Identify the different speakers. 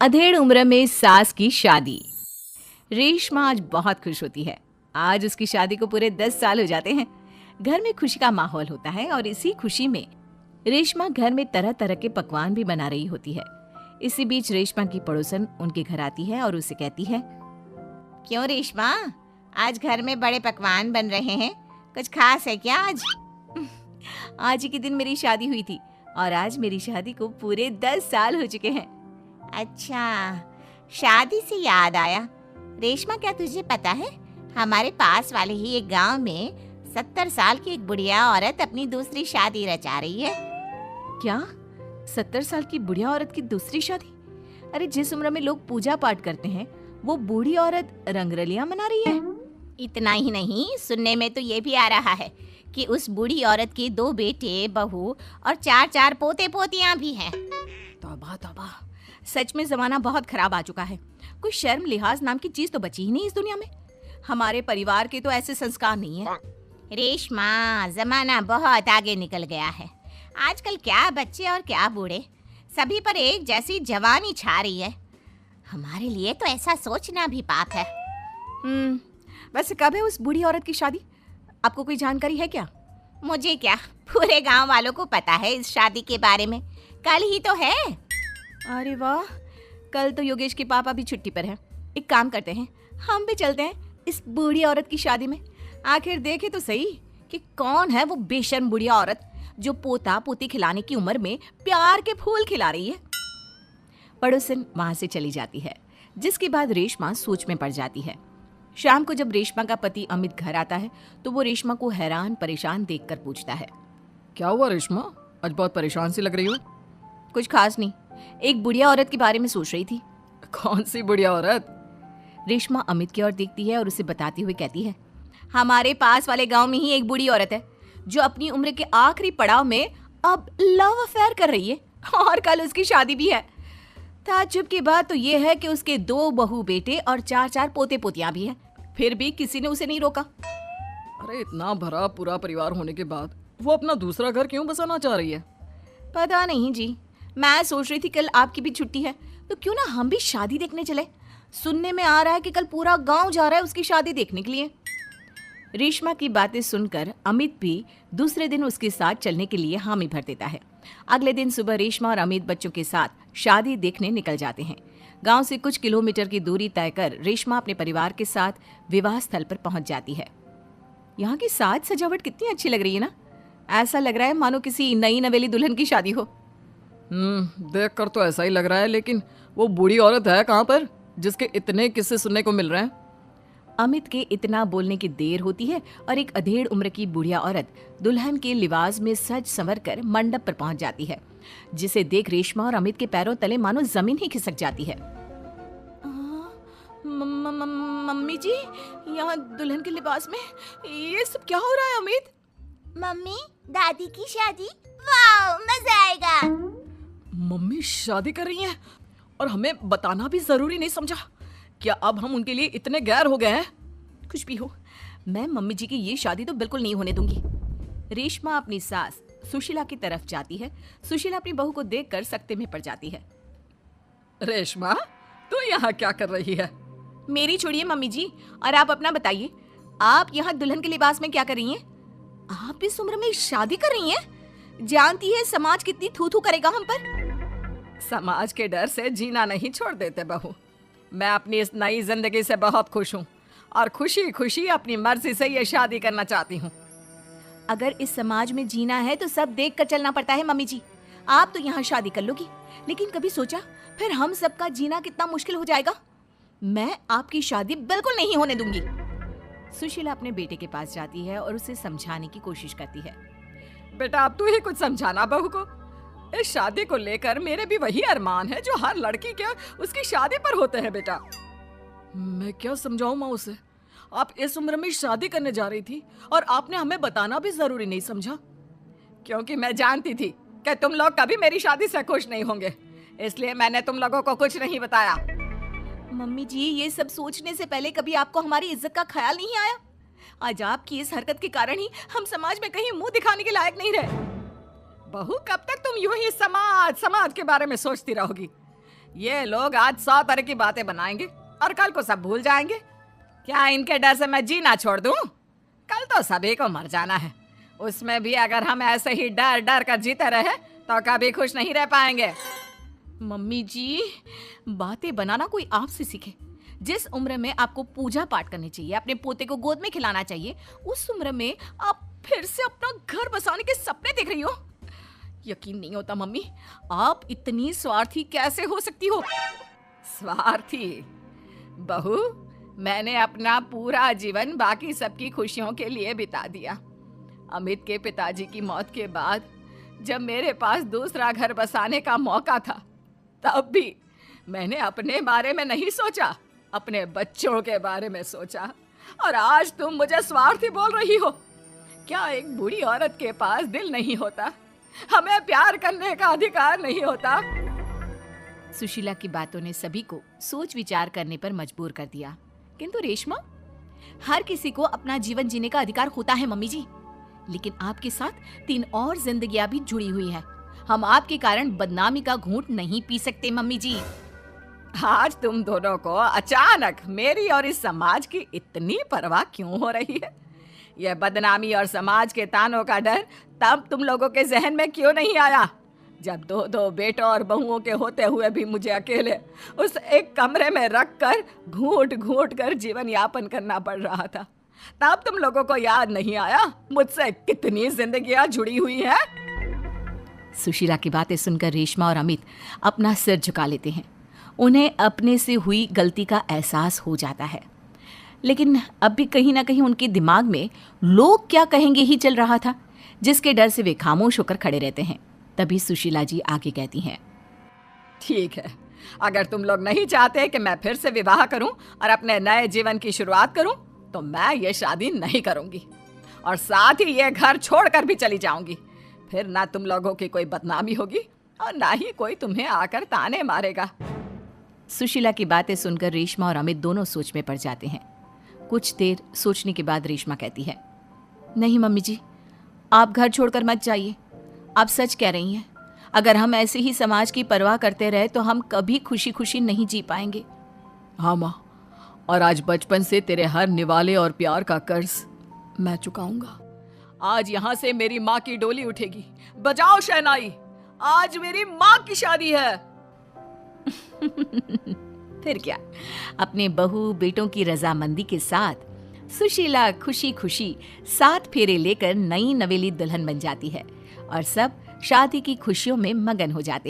Speaker 1: अधेड़ उम्र में सास की शादी। रेशमा आज बहुत खुश होती है। आज उसकी शादी को पूरे 10 साल हो जाते हैं। घर में खुशी का माहौल होता है और इसी खुशी में रेशमा घर में तरह तरह के पकवान भी बना रही होती है। इसी बीच रेशमा की पड़ोसन उनके घर आती है और उसे कहती है,
Speaker 2: क्यों रेशमा, आज घर में बड़े पकवान बन रहे हैं, कुछ खास है क्या आज?
Speaker 1: आज ही के दिन मेरी शादी हुई थी और आज मेरी शादी को पूरे 10 साल हो चुके हैं।
Speaker 2: अच्छा, शादी से याद आया रेशमा, क्या तुझे पता है हमारे पास वाले ही एक गांव में 70 साल की एक बुढ़िया औरत अपनी दूसरी शादी रचा रही है।
Speaker 1: क्या 70 साल की बुढ़िया औरत की दूसरी शादी? अरे जिस उम्र में लोग पूजा पाठ करते हैं वो बूढ़ी औरत रंगरलियां मना रही है।
Speaker 2: इतना ही नहीं, सुनने में तो ये भी आ रहा है कि उस बूढ़ी औरत के 2 बेटे, बहू और 4 पोते पोतियां भी हैं।
Speaker 1: तौबा तौबा, सच में जमाना बहुत खराब आ चुका है। कोई शर्म लिहाज नाम की चीज तो बची ही नहीं इस दुनिया में। हमारे परिवार के तो ऐसे संस्कार नहीं है।
Speaker 2: रेशमा, जमाना बहुत आगे निकल गया है। आजकल क्या बच्चे और क्या बूढ़े, सभी पर एक जैसी जवानी छा रही है। हमारे लिए तो ऐसा सोचना भी पाप है।
Speaker 1: वैसे कब है उस बूढ़ी औरत की शादी? आपको कोई जानकारी है क्या?
Speaker 2: मुझे क्या, पूरे गांव वालों को पता है इस शादी के बारे में। कल ही तो है।
Speaker 1: अरे वाह, कल तो योगेश के पापा भी छुट्टी पर हैं। एक काम करते हैं, हम भी चलते हैं इस बूढ़ी औरत की शादी में। आखिर देखे तो सही कि कौन है वो बेशर्म बुढ़िया औरत जो पोता पोती खिलाने की उम्र में प्यार के फूल खिला रही है। पड़ोसन वहां से चली जाती है, जिसके बाद रेशमा सोच में पड़ जाती है। शाम को जब रेशमा का पति अमित घर आता है तो वो रेशमा को हैरान परेशान देखकर पूछता है,
Speaker 3: क्या हुआ रेशमा, आज बहुत परेशान सी लग रही हो?
Speaker 1: कुछ खास नहीं, एक बुढ़िया औरत के बारे में सोच रही थी।
Speaker 3: कौन सी बुढ़िया औरत?
Speaker 1: रेशमा अमित की ओर देखती है और उसे बताते हुए कहती है, हमारे पास वाले गांव में ही एक बूढ़ी औरत है जो अपनी उम्र के आखिरी पड़ाव में अब लव अफेयर कर रही है और कल उसकी शादी भी है। ताज्जुब की बात तो ये है कि उसके 2 बहू बेटे और 4 पोते पोतियां भी हैं, फिर भी किसी ने उसे नहीं रोका।
Speaker 3: अरे इतना भरा पूरा परिवार होने के बाद वो अपना दूसरा घर क्यों बसाना चाह रही है?
Speaker 1: पता नहीं जी, मैं सोच रही थी कल आपकी भी छुट्टी है तो क्यों ना हम भी शादी देखने चले। सुनने में आ रहा है कि कल पूरा गांव जा रहा है उसकी शादी देखने के लिए। रेशमा की बातें सुनकर अमित भी दूसरे दिन उसके साथ चलने के लिए हामी भर देता है। अगले दिन सुबह रेशमा और अमित बच्चों के साथ शादी देखने निकल जाते हैं। गांव से कुछ किलोमीटर की दूरी तय कर रेशमा अपने परिवार के साथ विवाह स्थल पर पहुंच जाती है। यहाँ की साज सजावट कितनी अच्छी लग रही है ना। ऐसा लग रहा है मानो किसी नई नवेली दुल्हन की शादी हो।
Speaker 3: देख कर तो ऐसा ही लग रहा है, लेकिन वो बूढ़ी औरत है कहाँ पर जिसके इतने किस्से सुनने को मिल रहे हैं?
Speaker 1: अमित के इतना बोलने की देर होती है और एक अधेड़ उम्र की बुढ़िया औरत दुल्हन के लिबास में सज संवर कर मंडप पर पहुंच जाती है, जिसे देख रेशमा और अमित के पैरों तले मानो जमीन ही खिसक जाती है। मम्मी जी, यहाँ दुल्हन के लिबास में ये सब क्या हो रहा है? अमित,
Speaker 2: मम्मी, दादी की शादी, वाह, मजा आएगा।
Speaker 3: मम्मी शादी कर रही हैं और हमें बताना भी जरूरी नहीं समझा? क्या अब हम उनके लिए इतने गैर हो गए हैं?
Speaker 1: कुछ भी हो, मैं मम्मी जी की ये शादी तो बिल्कुल नहीं होने दूंगी। रेशमा अपनी सास सुशीला की तरफ जाती है। सुशीला अपनी बहू को देखकर सकते में पड़ जाती है।
Speaker 3: रेशमा, तू यहाँ क्या कर रही है?
Speaker 1: मेरी छोड़िए मम्मी जी, और आप अपना बताइए, आप यहाँ दुल्हन के लिबास में क्या कर रही हैं? आप इस उम्र में शादी कर रही हैं? जानती है समाज कितनी थू थू करेगा हम पर।
Speaker 3: समाज के डर से जीना नहीं छोड़ देते बहू। मैं अपनी इस नई जिंदगी से बहुत खुश हूँ और खुशी खुशी अपनी मर्जी से ये शादी करना चाहती हूँ।
Speaker 1: अगर इस समाज में जीना है तो सब देख कर चलना पड़ता है मम्मी जी। आप तो यहाँ शादी कर लोगी, लेकिन कभी सोचा फिर हम सबका जीना कितना मुश्किल हो जाएगा? मैं आपकी शादी बिल्कुल नहीं होने दूंगी। सुशीला अपने बेटे के पास जाती है और उसे समझाने की कोशिश करती है।
Speaker 3: बेटा, अब तू ही कुछ समझाना बहू को। इस शादी को लेकर मेरे भी वही अरमान है जो हर लड़की के उसकी शादी पर होते हैं। बेटा, मैं क्या समझाऊं माँ उसे? आप इस उम्र में शादी करने जा रही थी और आपने हमें बताना भी जरूरी नहीं समझा, क्योंकि मैं जानती थी कि तुम लोग कभी मेरी शादी से खुश नहीं होंगे, इसलिए मैंने तुम लोगों को कुछ नहीं बताया।
Speaker 1: मम्मी जी, ये सब सोचने से पहले कभी आपको हमारी इज्जत का ख्याल नहीं आया? आज आपकी इस हरकत के कारण ही हम समाज में कहीं मुंह दिखाने के लायक नहीं रहे।
Speaker 3: बहू, कब तक तुम यूं ही समाज के बारे में सोचती रहोगी? ये लोग आज 100 तरह की बातें बनाएंगे और कल को सब भूल जाएंगे। क्या इनके डर से मैं जीना छोड़ दूं? कल तो सभी को मर जाना है, उसमें भी अगर हम ऐसे ही डर डर कर जीते रहे तो कभी खुश नहीं रह पाएंगे।
Speaker 1: मम्मी जी, बातें बनाना कोई आपसे सीखे। जिस उम्र में आपको पूजा पाठ करनी चाहिए, अपने पोते को गोद में खिलाना चाहिए, उस उम्र में आप फिर से अपना घर बसाने के सपने देख रही हो। यकीन नहीं होता मम्मी, आप इतनी स्वार्थी कैसे हो सकती हो?
Speaker 3: स्वार्थी? बहू, मैंने अपना पूरा जीवन बाकी सबकी खुशियों के लिए बिता दिया। अमित के पिताजी की मौत के बाद जब मेरे पास दूसरा घर बसाने का मौका था, तब भी मैंने अपने बारे में नहीं सोचा, अपने बच्चों के बारे में सोचा। और आज तुम मुझे स्वार्थी बोल रही हो? क्या एक बूढ़ी औरत के पास दिल नहीं होता? हमें प्यार करने का अधिकार नहीं होता?
Speaker 1: सुशीला की बातों ने सभी को सोच विचार करने पर मजबूर कर दिया। किंतु रेशमा, हर किसी को अपना जीवन जीने का अधिकार होता है मम्मी जी, लेकिन आपके साथ 3 और जिंदगियां भी जुड़ी हुई है। हम आपके कारण बदनामी का घूंट नहीं पी सकते मम्मी जी।
Speaker 3: आज तुम दोनों को अचानक मेरी और इस समाज की इतनी परवाह क्यों हो रही है? यह बदनामी और समाज के तानों का डर तब तुम लोगों के जहन में क्यों नहीं आया, जब 2-2 बेटों और बहुओं के होते हुए भी मुझे अकेले उस एक कमरे में रखकर घूंट घूंट कर जीवन यापन करना पड़ रहा था? तब तुम लोगों को याद नहीं आया मुझसे कितनी जिंदगियां जुड़ी हुई हैं?
Speaker 1: सुशीला की बातें सुनकर रेशमा और अमित अपना सिर झुका लेते हैं। उन्हें अपने से हुई गलती का एहसास हो जाता है, लेकिन अब भी कहीं ना कहीं उनके दिमाग में लोग क्या कहेंगे ही चल रहा था, जिसके डर से वे खामोश होकर खड़े रहते हैं। तभी सुशीला जी आगे कहती हैं,
Speaker 3: ठीक है, अगर तुम लोग नहीं चाहते कि मैं फिर से विवाह करूं और अपने नए जीवन की शुरुआत करूं, तो मैं ये शादी नहीं करूंगी और साथ ही ये घर छोड़कर भी चली जाऊंगी। फिर ना तुम लोगों की कोई बदनामी होगी और ना ही कोई तुम्हें आकर ताने मारेगा।
Speaker 1: सुशीला की बातें सुनकर रेशमा और अमित दोनों सोच में पड़ जाते हैं। कुछ देर सोचने के बाद रेशमा कहती है, नहीं मम्मी जी, आप घर छोड़कर मत जाइए। आप सच कह रही हैं, अगर हम ऐसे ही समाज की परवाह करते रहे तो हम कभी खुशी खुशी नहीं जी पाएंगे।
Speaker 3: हाँ माँ, और आज बचपन से तेरे हर निवाले और प्यार का कर्ज मैं चुकाऊंगा। आज यहाँ से मेरी माँ की डोली उठेगी। बजाओ शहनाई, आज मेरी माँ की शादी है।
Speaker 1: फिर क्या, अपने बहू बेटों की रजामंदी के साथ सुशीला खुशी खुशी 7 फेरे लेकर नई नवेली दुल्हन बन जाती है और सब शादी की खुशियों में मगन हो जाते हैं।